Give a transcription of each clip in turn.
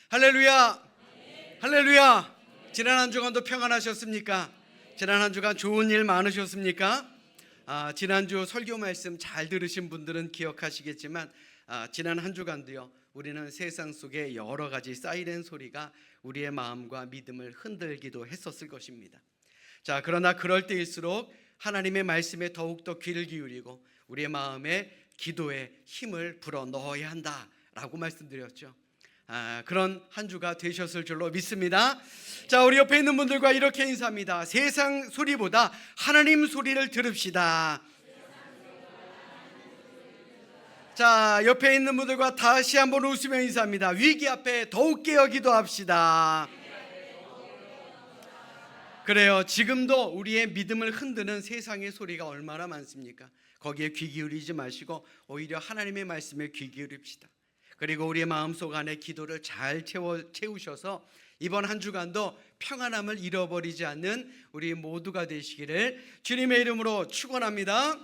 할렐루야! 할렐루야! 지난 한 주간도 평안하셨습니까? 지난 한 주간 좋은 일 많으셨습니까? 지난주 설교 말씀 잘 들으신 분들은 기억하시겠지만 지난 한 주간도요, 우리는 세상 속에 여러 가지 사이렌 소리가 우리의 마음과 믿음을 흔들기도 했었을 것입니다. 자, 그러나 그럴 때일수록 하나님의 말씀에 더욱더 귀를 기울이고 우리의 마음에 기도에 힘을 불어 넣어야 한다라고 말씀드렸죠. 그런 한 주가 되셨을 줄로 믿습니다. 자, 우리 옆에 있는 분들과 이렇게 인사합니다. 세상 소리보다 하나님 소리를 들읍시다. 자, 옆에 있는 분들과 다시 한번 웃으며 인사합니다. 위기 앞에 더욱 깨어 기도합시다. 그래요. 지금도 우리의 믿음을 흔드는 세상의 소리가 얼마나 많습니까? 거기에 귀 기울이지 마시고 오히려 하나님의 말씀에 귀 기울입시다. 그리고 우리의 마음속 안에 기도를 잘 채우셔서 이번 한 주간도 평안함을 잃어버리지 않는 우리 모두가 되시기를 주님의 이름으로 축원합니다.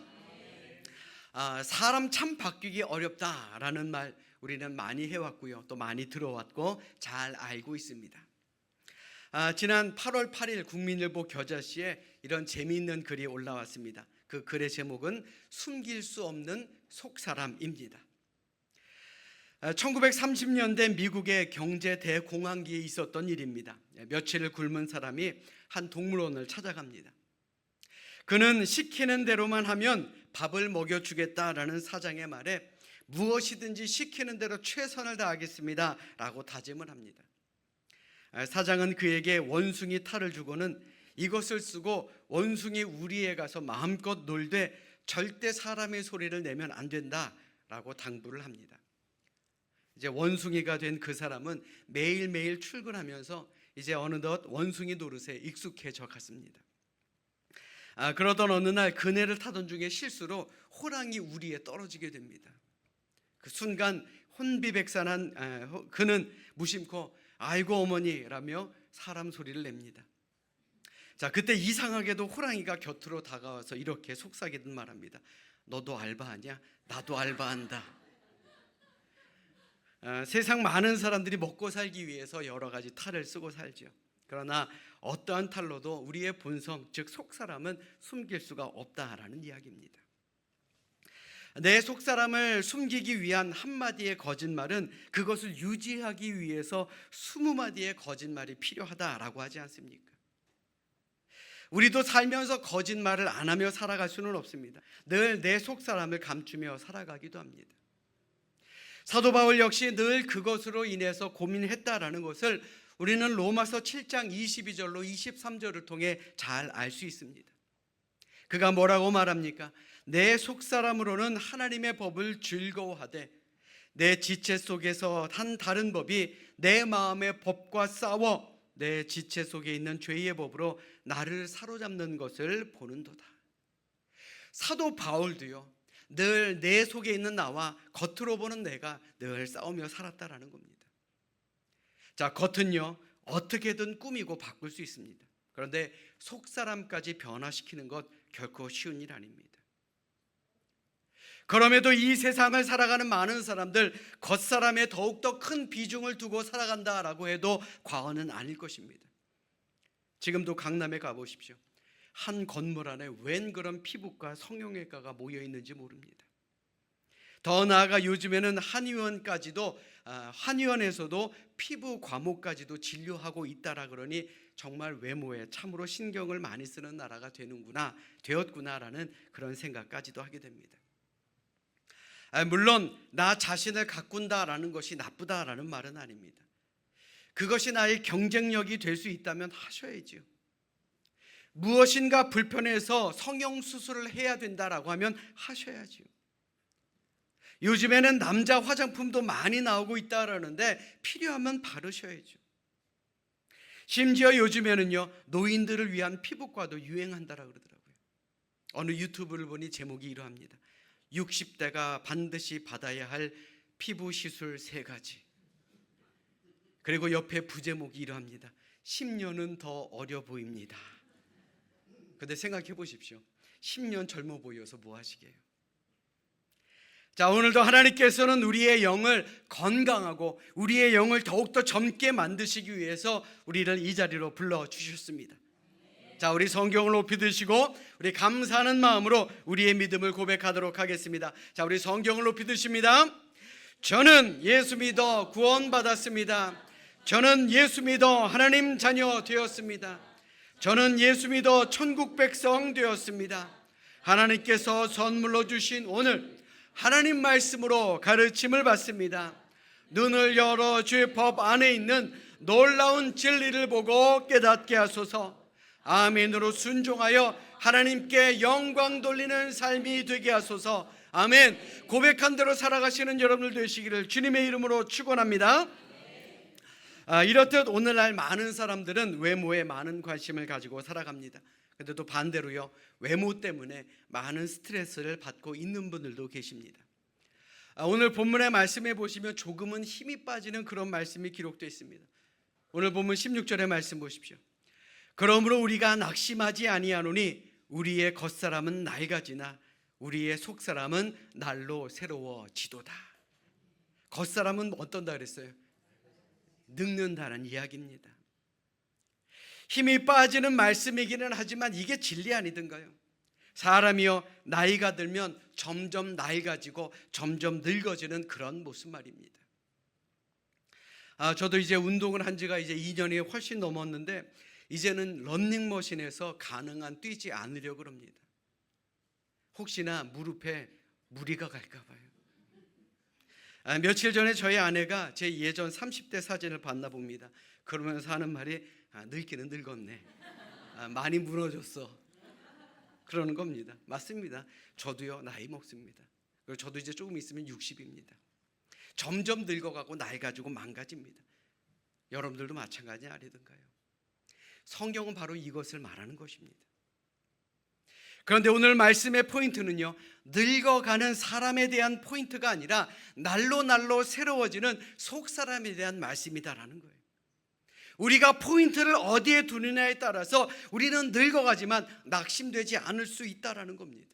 사람 참 바뀌기 어렵다라는 말 우리는 많이 해왔고요, 또 많이 들어왔고 잘 알고 있습니다. 지난 8월 8일 국민일보 겨자씨에 이런 재미있는 글이 올라왔습니다. 그 글의 제목은 숨길 수 없는 속사람입니다. 1930년대 미국의 경제 대공황기에 있었던 일입니다. 며칠을 굶은 사람이 한 동물원을 찾아갑니다. 그는 시키는 대로만 하면 밥을 먹여주겠다라는 사장의 말에 무엇이든지 시키는 대로 최선을 다하겠습니다 라고 다짐을 합니다. 사장은 그에게 원숭이 탈을 주고는 이것을 쓰고 원숭이 우리에 가서 마음껏 놀되 절대 사람의 소리를 내면 안 된다 라고 당부를 합니다. 이제 원숭이가 된 그 사람은 매일매일 출근하면서 이제 어느덧 원숭이 노릇에 익숙해져 갔습니다. 그러던 어느 날 그네를 타던 중에 실수로 호랑이 우리에 떨어지게 됩니다. 그 순간 혼비백산한 그는 무심코 아이고 어머니라며 사람 소리를 냅니다. 자, 그때 이상하게도 호랑이가 곁으로 다가와서 이렇게 속삭이듯 말합니다. 너도 알바하냐? 나도 알바한다. 세상 많은 사람들이 먹고 살기 위해서 여러 가지 탈을 쓰고 살죠. 그러나 어떠한 탈로도 우리의 본성, 즉 속사람은 숨길 수가 없다라는 이야기입니다. 내 속사람을 숨기기 위한 한마디의 거짓말은 그것을 유지하기 위해서 20마디의 거짓말이 필요하다라고 하지 않습니까? 우리도 살면서 거짓말을 안 하며 살아갈 수는 없습니다. 늘 내 속사람을 감추며 살아가기도 합니다. 사도 바울 역시 늘 그것으로 인해서 고민했다라는 것을 우리는 로마서 7장 22절로 23절을 통해 잘 알 수 있습니다. 그가 뭐라고 말합니까? 내 속사람으로는 하나님의 법을 즐거워하되 내 지체 속에서 한 다른 법이 내 마음의 법과 싸워 내 지체 속에 있는 죄의 법으로 나를 사로잡는 것을 보는도다. 사도 바울도요, 늘 내 속에 있는 나와 겉으로 보는 내가 늘 싸우며 살았다라는 겁니다. 자, 겉은요 어떻게든 꾸미고 바꿀 수 있습니다. 그런데 속사람까지 변화시키는 것 결코 쉬운 일 아닙니다. 그럼에도 이 세상을 살아가는 많은 사람들 겉사람에 더욱더 큰 비중을 두고 살아간다라고 해도 과언은 아닐 것입니다. 지금도 강남에 가보십시오. 한 건물 안에 웬 그런 피부과 성형외과가 모여 있는지 모릅니다. 더 나아가 요즘에는 한의원에서도 피부 과목까지도 진료하고 있다라 그러니 정말 외모에 참으로 신경을 많이 쓰는 나라가 되었구나라는 그런 생각까지도 하게 됩니다. 물론 나 자신을 가꾼다라는 것이 나쁘다라는 말은 아닙니다. 그것이 나의 경쟁력이 될 수 있다면 하셔야지요. 무엇인가 불편해서 성형수술을 해야 된다라고 하면 하셔야지요. 요즘에는 남자 화장품도 많이 나오고 있다라는데 필요하면 바르셔야죠. 심지어 요즘에는요 노인들을 위한 피부과도 유행한다라고 그러더라고요. 어느 유튜브를 보니 제목이 이러합니다. 60대가 반드시 받아야 할 피부 시술 3가지. 그리고 옆에 부제목이 이러합니다. 10년은 더 어려 보입니다. 근데 생각해 보십시오. 10년 젊어 보여서 뭐 하시게요? 자, 오늘도 하나님께서는 우리의 영을 건강하고 우리의 영을 더욱더 젊게 만드시기 위해서 우리를 이 자리로 불러주셨습니다. 자, 우리 성경을 높이 드시고 우리 감사하는 마음으로 우리의 믿음을 고백하도록 하겠습니다. 자, 우리 성경을 높이 드십니다. 저는 예수 믿어 구원받았습니다. 저는 예수 믿어 하나님 자녀 되었습니다. 저는 예수 믿어 천국 백성 되었습니다. 하나님께서 선물로 주신 오늘 하나님 말씀으로 가르침을 받습니다. 눈을 열어 주의 법 안에 있는 놀라운 진리를 보고 깨닫게 하소서. 아멘으로 순종하여 하나님께 영광 돌리는 삶이 되게 하소서. 아멘. 고백한 대로 살아가시는 여러분들 되시기를 주님의 이름으로 축원합니다. 이렇듯 오늘날 많은 사람들은 외모에 많은 관심을 가지고 살아갑니다. 근데 또 반대로요, 외모 때문에 많은 스트레스를 받고 있는 분들도 계십니다. 오늘 본문의 말씀에 보시면 조금은 힘이 빠지는 그런 말씀이 기록되어 있습니다. 오늘 본문 16절의 말씀 보십시오. 그러므로 우리가 낙심하지 아니하노니 우리의 겉사람은 낡아지나 우리의 속사람은 날로 새로워지도다. 겉사람은 어떤다 그랬어요? 늙는다는 이야기입니다. 힘이 빠지는 말씀이기는 하지만 이게 진리 아니던가요? 사람이요, 나이가 들면 점점 낡아지고 점점 늙어지는 그런 모습 말입니다. 저도 이제 운동을 한 지가 이제 2년이 훨씬 넘었는데 이제는 런닝머신에서 가능한 뛰지 않으려고 합니다. 혹시나 무릎에 무리가 갈까 봐요. 며칠 전에 저희 아내가 제 예전 30대 사진을 봤나 봅니다. 그러면서 하는 말이 늙기는 늙었네. 많이 무너졌어. 그러는 겁니다. 맞습니다. 저도요, 나이 먹습니다. 그리고 저도 이제 조금 있으면 60입니다. 점점 늙어가고 낡아지고 망가집니다. 여러분들도 마찬가지 아니던가요? 성경은 바로 이것을 말하는 것입니다. 그런데 오늘 말씀의 포인트는요, 늙어가는 사람에 대한 포인트가 아니라 날로 새로워지는 속사람에 대한 말씀이다라는 거예요. 우리가 포인트를 어디에 두느냐에 따라서 우리는 늙어가지만 낙심되지 않을 수 있다라는 겁니다.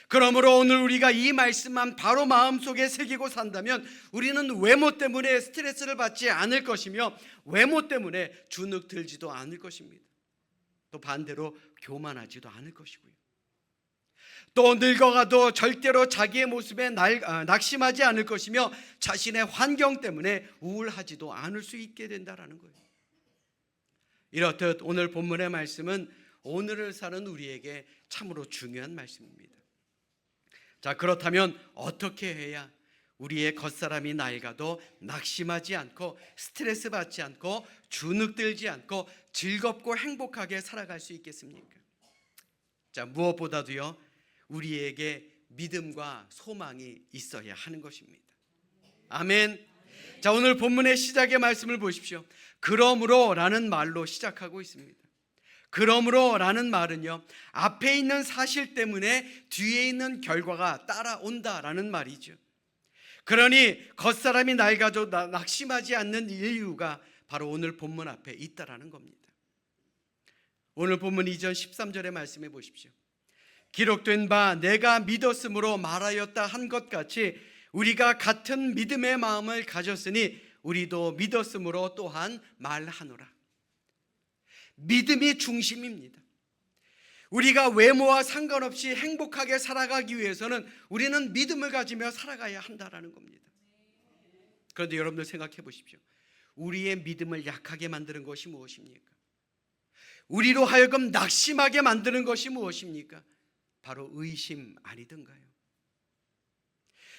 그러므로 오늘 우리가 이 말씀만 바로 마음속에 새기고 산다면 우리는 외모 때문에 스트레스를 받지 않을 것이며 외모 때문에 주눅 들지도 않을 것입니다. 또 반대로 교만하지도 않을 것이고요. 또 늙어가도 절대로 자기의 모습에 낙심하지 않을 것이며 자신의 환경 때문에 우울하지도 않을 수 있게 된다는 거예요. 이렇듯 오늘 본문의 말씀은 오늘을 사는 우리에게 참으로 중요한 말씀입니다. 자, 그렇다면 어떻게 해야 우리의 겉사람이 낡아도 낙심하지 않고 스트레스 받지 않고 주눅 들지 않고 즐겁고 행복하게 살아갈 수 있겠습니까? 자, 무엇보다도요, 우리에게 믿음과 소망이 있어야 하는 것입니다. 아멘. 자, 오늘 본문의 시작의 말씀을 보십시오. 그러므로 라는 말로 시작하고 있습니다. 그러므로 라는 말은요, 앞에 있는 사실 때문에 뒤에 있는 결과가 따라온다라는 말이죠. 그러니 겉사람이 낡아도 낙심하지 않는 이유가 바로 오늘 본문 앞에 있다라는 겁니다. 오늘 본문 이전 13절의 말씀해 보십시오. 기록된 바 내가 믿었으므로 말하였다 한 것 같이 우리가 같은 믿음의 마음을 가졌으니 우리도 믿었으므로 또한 말하노라. 믿음이 중심입니다. 우리가 외모와 상관없이 행복하게 살아가기 위해서는 우리는 믿음을 가지며 살아가야 한다라는 겁니다. 그런데 여러분들 생각해 보십시오. 우리의 믿음을 약하게 만드는 것이 무엇입니까? 우리로 하여금 낙심하게 만드는 것이 무엇입니까? 바로 의심 아니던가요?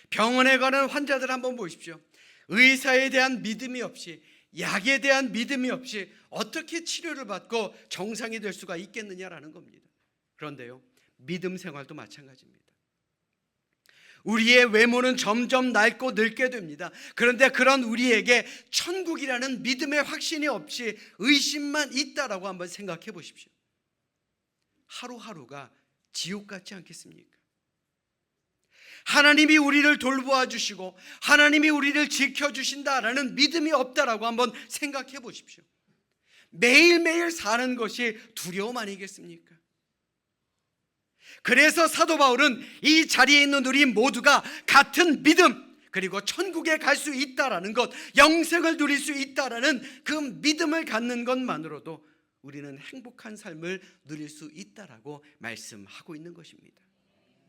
병원에 가는 환자들 한번 보십시오. 의사에 대한 믿음이 없이, 약에 대한 믿음이 없이 어떻게 치료를 받고 정상이 될 수가 있겠느냐라는 겁니다. 그런데요, 믿음 생활도 마찬가지입니다. 우리의 외모는 점점 낡고 늙게 됩니다. 그런데 그런 우리에게 천국이라는 믿음의 확신이 없이 의심만 있다라고 한번 생각해 보십시오. 하루하루가 지옥 같지 않겠습니까? 하나님이 우리를 돌보아 주시고 하나님이 우리를 지켜주신다라는 믿음이 없다라고 한번 생각해 보십시오. 매일매일 사는 것이 두려움 아니겠습니까? 그래서 사도 바울은 이 자리에 있는 우리 모두가 같은 믿음, 그리고 천국에 갈 수 있다라는 것, 영생을 누릴 수 있다라는 그 믿음을 갖는 것만으로도 우리는 행복한 삶을 누릴 수 있다라고 말씀하고 있는 것입니다.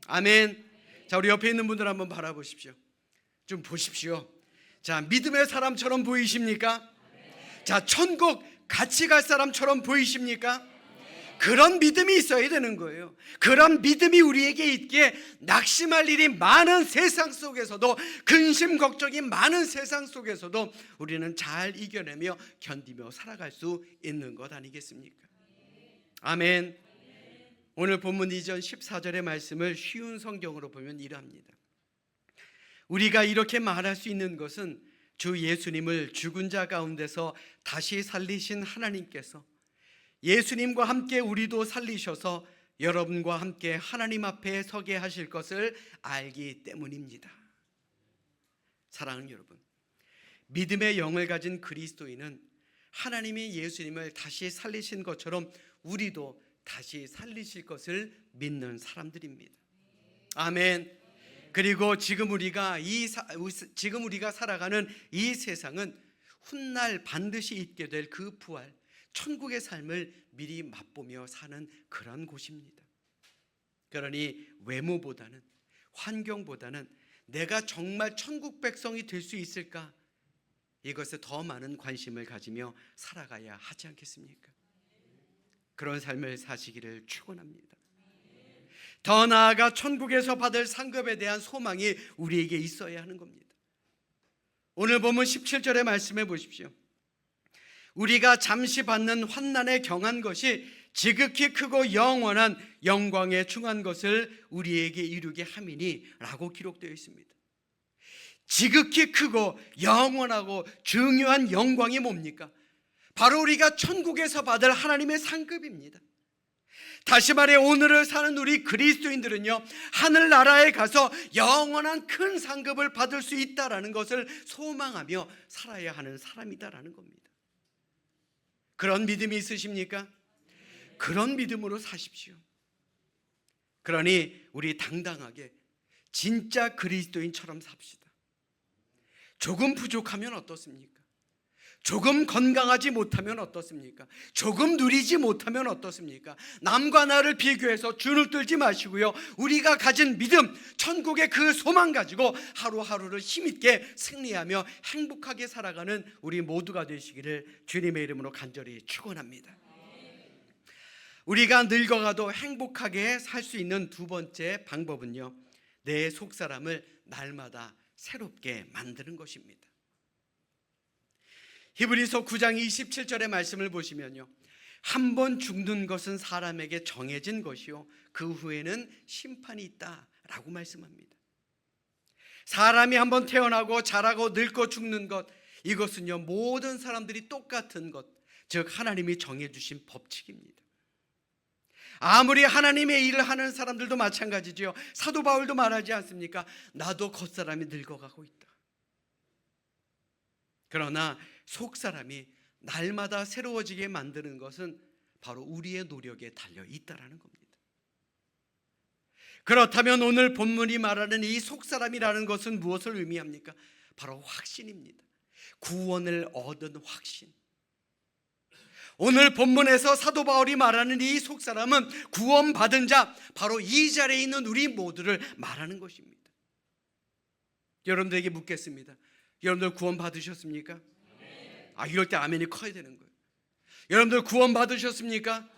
아멘. 자, 우리 옆에 있는 분들 한번 바라보십시오. 좀 보십시오. 자, 믿음의 사람처럼 보이십니까? 자, 천국 같이 갈 사람처럼 보이십니까? 그런 믿음이 있어야 되는 거예요. 그런 믿음이 우리에게 있기에 낙심할 일이 많은 세상 속에서도, 근심 걱정이 많은 세상 속에서도 우리는 잘 이겨내며 견디며 살아갈 수 있는 것 아니겠습니까? 아멘. 오늘 본문 이전 14절의 말씀을 쉬운 성경으로 보면 이러합니다. 우리가 이렇게 말할 수 있는 것은 주 예수님을 죽은 자 가운데서 다시 살리신 하나님께서 예수님과 함께 우리도 살리셔서 여러분과 함께 하나님 앞에 서게 하실 것을 알기 때문입니다. 사랑하는 여러분, 믿음의 영을 가진 그리스도인은 하나님이 예수님을 다시 살리신 것처럼 우리도 다시 살리실 것을 믿는 사람들입니다. 아멘. 그리고 지금 우리가 살아가는 이 세상은 훗날 반드시 있게 될 그 부활, 천국의 삶을 미리 맛보며 사는 그런 곳입니다. 그러니 외모보다는, 환경보다는 내가 정말 천국 백성이 될 수 있을까, 이것에 더 많은 관심을 가지며 살아가야 하지 않겠습니까? 그런 삶을 사시기를 축원합니다. 더 나아가 천국에서 받을 상급에 대한 소망이 우리에게 있어야 하는 겁니다. 오늘 보면 17절의 말씀해 보십시오. 우리가 잠시 받는 환난에 경한 것이 지극히 크고 영원한 영광에 중한 것을 우리에게 이루게 함이니 라고 기록되어 있습니다. 지극히 크고 영원하고 중요한 영광이 뭡니까? 바로 우리가 천국에서 받을 하나님의 상급입니다. 다시 말해 오늘을 사는 우리 그리스도인들은요, 하늘나라에 가서 영원한 큰 상급을 받을 수 있다라는 것을 소망하며 살아야 하는 사람이다라는 겁니다. 그런 믿음이 있으십니까? 그런 믿음으로 사십시오. 그러니 우리 당당하게 진짜 그리스도인처럼 삽시다. 조금 부족하면 어떻습니까? 조금 건강하지 못하면 어떻습니까? 조금 누리지 못하면 어떻습니까? 남과 나를 비교해서 주눅 들지 마시고요, 우리가 가진 믿음, 천국의 그 소망 가지고 하루하루를 힘있게 승리하며 행복하게 살아가는 우리 모두가 되시기를 주님의 이름으로 간절히 축원합니다. 우리가 늙어가도 행복하게 살 수 있는 두 번째 방법은요, 내 속사람을 날마다 새롭게 만드는 것입니다. 히브리서 9장 27절의 말씀을 보시면요, 한 번 죽는 것은 사람에게 정해진 것이요 그 후에는 심판이 있다라고 말씀합니다. 사람이 한 번 태어나고 자라고 늙고 죽는 것, 이것은요 모든 사람들이 똑같은 것, 즉 하나님이 정해주신 법칙입니다. 아무리 하나님의 일을 하는 사람들도 마찬가지죠. 사도 바울도 말하지 않습니까? 나도 겉사람이 늙어가고 있다. 그러나 속사람이 날마다 새로워지게 만드는 것은 바로 우리의 노력에 달려 있다라는 겁니다. 그렇다면 오늘 본문이 말하는 이 속사람이라는 것은 무엇을 의미합니까? 바로 확신입니다. 구원을 얻은 확신. 오늘 본문에서 사도 바울이 말하는 이 속사람은 구원받은 자, 바로 이 자리에 있는 우리 모두를 말하는 것입니다. 여러분들에게 묻겠습니다. 여러분들 구원 받으셨습니까? 이럴 때 아멘이 커야 되는 거예요. 여러분들 구원 받으셨습니까?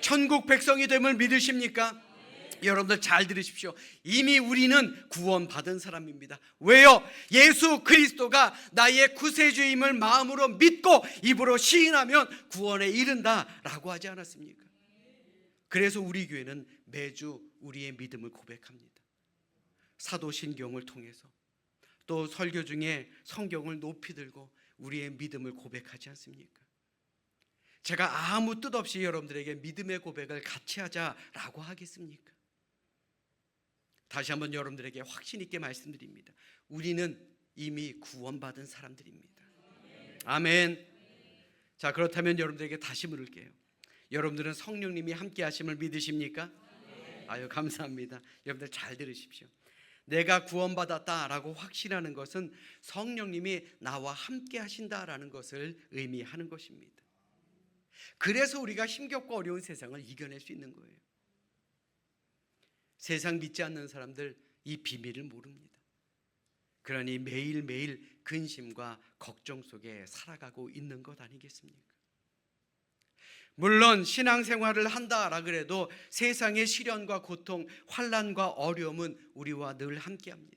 천국 백성이 됨을 믿으십니까? 여러분들 잘 들으십시오. 이미 우리는 구원받은 사람입니다. 왜요? 예수 그리스도가 나의 구세주임을 마음으로 믿고 입으로 시인하면 구원에 이른다라고 하지 않았습니까? 그래서 우리 교회는 매주 우리의 믿음을 고백합니다. 사도신경을 통해서, 또 설교 중에 성경을 높이 들고 우리의 믿음을 고백하지 않습니까? 제가 아무 뜻 없이 여러분들에게 믿음의 고백을 같이 하자라고 하겠습니까? 다시 한번 여러분들에게 확신 있게 말씀드립니다. 우리는 이미 구원받은 사람들입니다. 아멘. 자, 그렇다면 여러분들에게 다시 물을게요. 여러분들은 성령님이 함께 하심을 믿으십니까? 아유, 감사합니다. 여러분들 잘 들으십시오. 내가 구원받았다라고 확신하는 것은 성령님이 나와 함께 하신다라는 것을 의미하는 것입니다. 그래서 우리가 힘겹고 어려운 세상을 이겨낼 수 있는 거예요. 세상 믿지 않는 사람들 이 비밀을 모릅니다. 그러니 매일매일 근심과 걱정 속에 살아가고 있는 것 아니겠습니까? 물론 신앙생활을 한다라 그래도 세상의 시련과 고통, 환난과 어려움은 우리와 늘 함께합니다.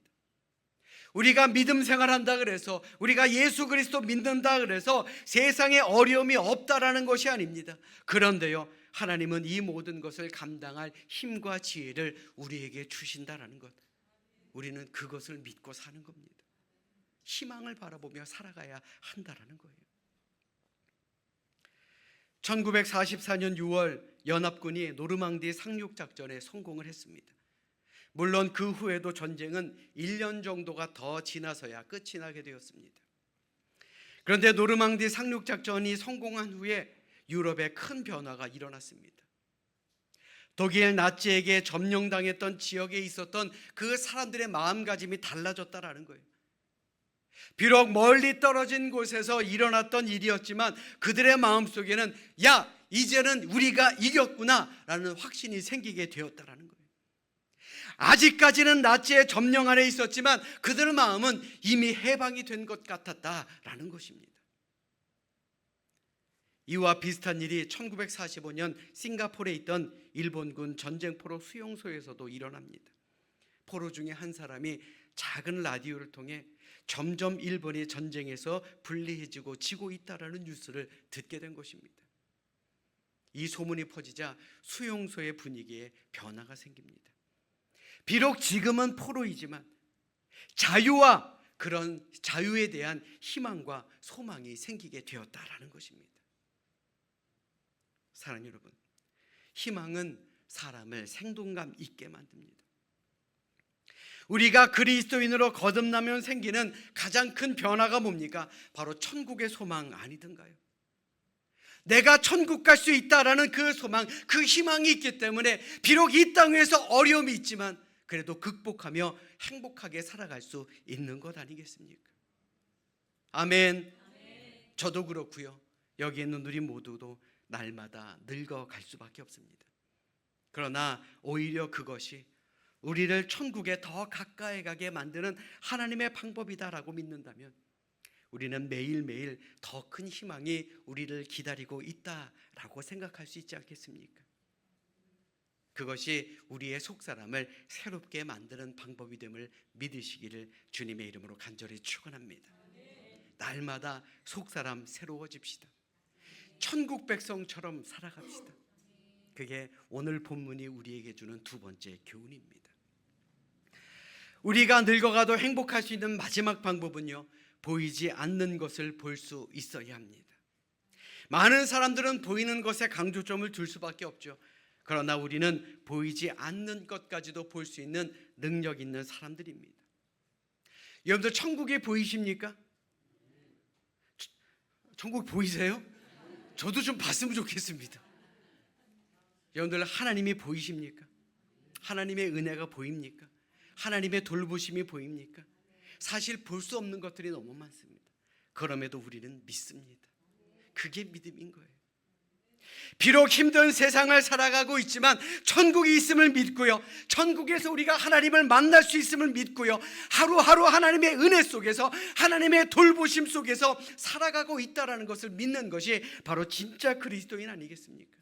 우리가 믿음 생활한다 그래서, 우리가 예수 그리스도 믿는다 그래서 세상에 어려움이 없다라는 것이 아닙니다. 그런데요, 하나님은 이 모든 것을 감당할 힘과 지혜를 우리에게 주신다라는 것, 우리는 그것을 믿고 사는 겁니다. 희망을 바라보며 살아가야 한다라는 거예요. 1944년 6월 연합군이 노르망디 상륙작전에 성공을 했습니다. 물론 그 후에도 전쟁은 1년 정도가 더 지나서야 끝이 나게 되었습니다. 그런데 노르망디 상륙작전이 성공한 후에 유럽에 큰 변화가 일어났습니다. 독일 나치에게 점령당했던 지역에 있었던 그 사람들의 마음가짐이 달라졌다라는 거예요. 비록 멀리 떨어진 곳에서 일어났던 일이었지만 그들의 마음속에는 야, 이제는 우리가 이겼구나 라는 확신이 생기게 되었다라는 거예요. 아직까지는 나치의 점령 아래 있었지만 그들의 마음은 이미 해방이 된 것 같았다라는 것입니다. 이와 비슷한 일이 1945년 싱가포르에 있던 일본군 전쟁포로 수용소에서도 일어납니다. 포로 중에 한 사람이 작은 라디오를 통해 점점 일본이 전쟁에서 불리해지고 지고 있다라는 뉴스를 듣게 된 것입니다. 이 소문이 퍼지자 수용소의 분위기에 변화가 생깁니다. 비록 지금은 포로이지만 자유와 그런 자유에 대한 희망과 소망이 생기게 되었다라는 것입니다. 사랑하는 여러분, 희망은 사람을 생동감 있게 만듭니다. 우리가 그리스도인으로 거듭나면 생기는 가장 큰 변화가 뭡니까? 바로 천국의 소망 아니던가요? 내가 천국 갈 수 있다라는 그 소망, 그 희망이 있기 때문에 비록 이 땅에서 어려움이 있지만 그래도 극복하며 행복하게 살아갈 수 있는 것 아니겠습니까? 아멘. 저도 그렇고요. 여기 있는 우리 모두도 날마다 늙어갈 수밖에 없습니다. 그러나 오히려 그것이 우리를 천국에 더 가까이 가게 만드는 하나님의 방법이다라고 믿는다면 우리는 매일매일 더 큰 희망이 우리를 기다리고 있다라고 생각할 수 있지 않겠습니까? 그것이 우리의 속사람을 새롭게 만드는 방법이 됨을 믿으시기를 주님의 이름으로 간절히 축원합니다. 날마다 속사람 새로워집시다. 천국 백성처럼 살아갑시다. 그게 오늘 본문이 우리에게 주는 두 번째 교훈입니다. 우리가 늙어가도 행복할 수 있는 마지막 방법은요, 보이지 않는 것을 볼 수 있어야 합니다. 많은 사람들은 보이는 것에 강조점을 둘 수밖에 없죠. 그러나 우리는 보이지 않는 것까지도 볼 수 있는 능력 있는 사람들입니다. 여러분들 천국이 보이십니까? 천국 보이세요? 저도 좀 봤으면 좋겠습니다. 여러분들 하나님이 보이십니까? 하나님의 은혜가 보입니까? 하나님의 돌보심이 보입니까? 사실 볼 수 없는 것들이 너무 많습니다. 그럼에도 우리는 믿습니다. 그게 믿음인 거예요. 비록 힘든 세상을 살아가고 있지만 천국이 있음을 믿고요, 천국에서 우리가 하나님을 만날 수 있음을 믿고요, 하루하루 하나님의 은혜 속에서 하나님의 돌보심 속에서 살아가고 있다는 것을 믿는 것이 바로 진짜 그리스도인 아니겠습니까?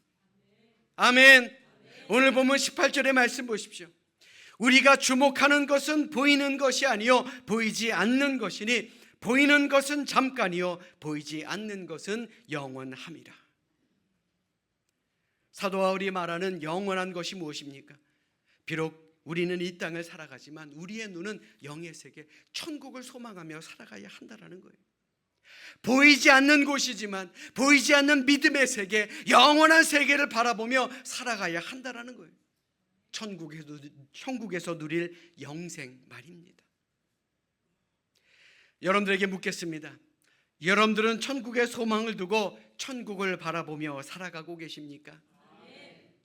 아멘. 오늘 보면 18절의 말씀 보십시오. 우리가 주목하는 것은 보이는 것이 아니요 보이지 않는 것이니 보이는 것은 잠깐이요 보이지 않는 것은 영원함이라. 사도 바울이 말하는 영원한 것이 무엇입니까? 비록 우리는 이 땅을 살아가지만 우리의 눈은 영의 세계, 천국을 소망하며 살아가야 한다는 거예요. 보이지 않는 곳이지만 보이지 않는 믿음의 세계, 영원한 세계를 바라보며 살아가야 한다는 거예요. 천국에서 누릴 영생 말입니다. 여러분들에게 묻겠습니다. 여러분들은 천국의 소망을 두고 천국을 바라보며 살아가고 계십니까?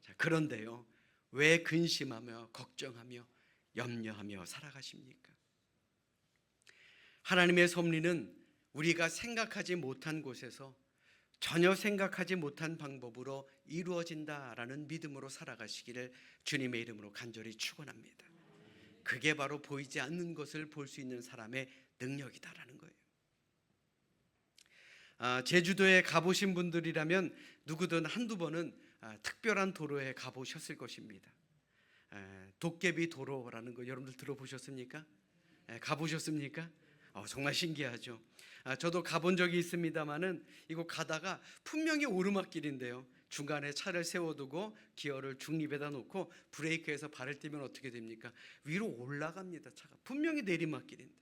자, 그런데요, 왜 근심하며 걱정하며 염려하며 살아가십니까? 하나님의 섭리는 우리가 생각하지 못한 곳에서 전혀 생각하지 못한 방법으로 이루어진다라는 믿음으로 살아가시기를 주님의 이름으로 간절히 축원합니다. 그게 바로 보이지 않는 것을 볼 수 있는 사람의 능력이다라는 거예요. 제주도에 가보신 분들이라면 누구든 한두 번은 특별한 도로에 가보셨을 것입니다. 도깨비 도로라는 거 여러분들 들어보셨습니까? 가보셨습니까? 정말 신기하죠. 저도 가본 적이 있습니다만은 이거 가다가 분명히 오르막길인데요, 중간에 차를 세워두고 기어를 중립에다 놓고 브레이크에서 발을 떼면 어떻게 됩니까? 위로 올라갑니다. 차가 분명히 내리막길인데.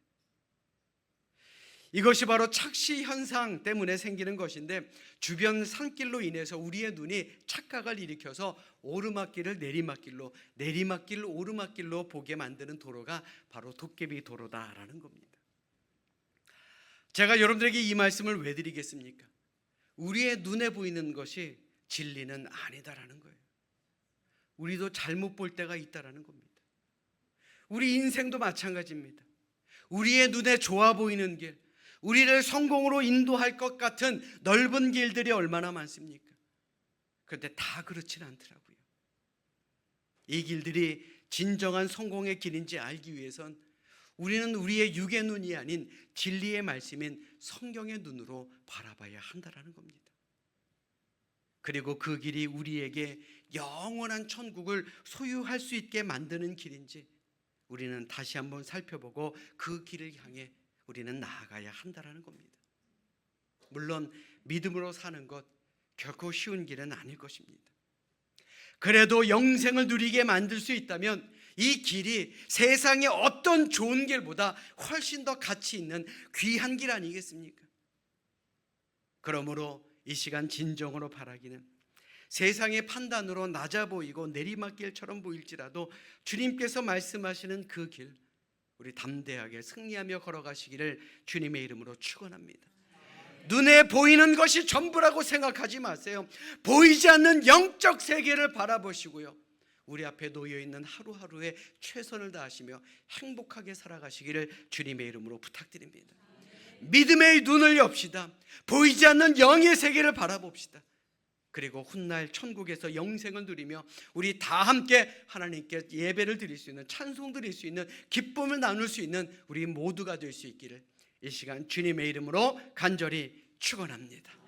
이것이 바로 착시 현상 때문에 생기는 것인데, 주변 산길로 인해서 우리의 눈이 착각을 일으켜서 오르막길을 내리막길로, 내리막길을 오르막길로 보게 만드는 도로가 바로 도깨비 도로다라는 겁니다. 제가 여러분들에게 이 말씀을 왜 드리겠습니까? 우리의 눈에 보이는 것이 진리는 아니다라는 거예요. 우리도 잘못 볼 때가 있다라는 겁니다. 우리 인생도 마찬가지입니다. 우리의 눈에 좋아 보이는 길, 우리를 성공으로 인도할 것 같은 넓은 길들이 얼마나 많습니까? 그런데 다 그렇지는 않더라고요. 이 길들이 진정한 성공의 길인지 알기 위해선 우리는 우리의 육의 눈이 아닌 진리의 말씀인 성경의 눈으로 바라봐야 한다라는 겁니다. 그리고 그 길이 우리에게 영원한 천국을 소유할 수 있게 만드는 길인지 우리는 다시 한번 살펴보고 그 길을 향해 우리는 나아가야 한다라는 겁니다. 물론 믿음으로 사는 것 결코 쉬운 길은 아닐 것입니다. 그래도 영생을 누리게 만들 수 있다면 이 길이 세상의 어떤 좋은 길보다 훨씬 더 가치 있는 귀한 길 아니겠습니까? 그러므로 이 시간 진정으로 바라기는 세상의 판단으로 낮아 보이고 내리막길처럼 보일지라도 주님께서 말씀하시는 그 길, 우리 담대하게 승리하며 걸어가시기를 주님의 이름으로 축원합니다. 눈에 보이는 것이 전부라고 생각하지 마세요. 보이지 않는 영적 세계를 바라보시고요, 우리 앞에 놓여있는 하루하루에 최선을 다하시며 행복하게 살아가시기를 주님의 이름으로 부탁드립니다. 믿음의 눈을 엽시다. 보이지 않는 영의 세계를 바라봅시다. 그리고 훗날 천국에서 영생을 누리며 우리 다 함께 하나님께 예배를 드릴 수 있는, 찬송 드릴 수 있는, 기쁨을 나눌 수 있는 우리 모두가 될 수 있기를 이 시간 주님의 이름으로 간절히 축원합니다.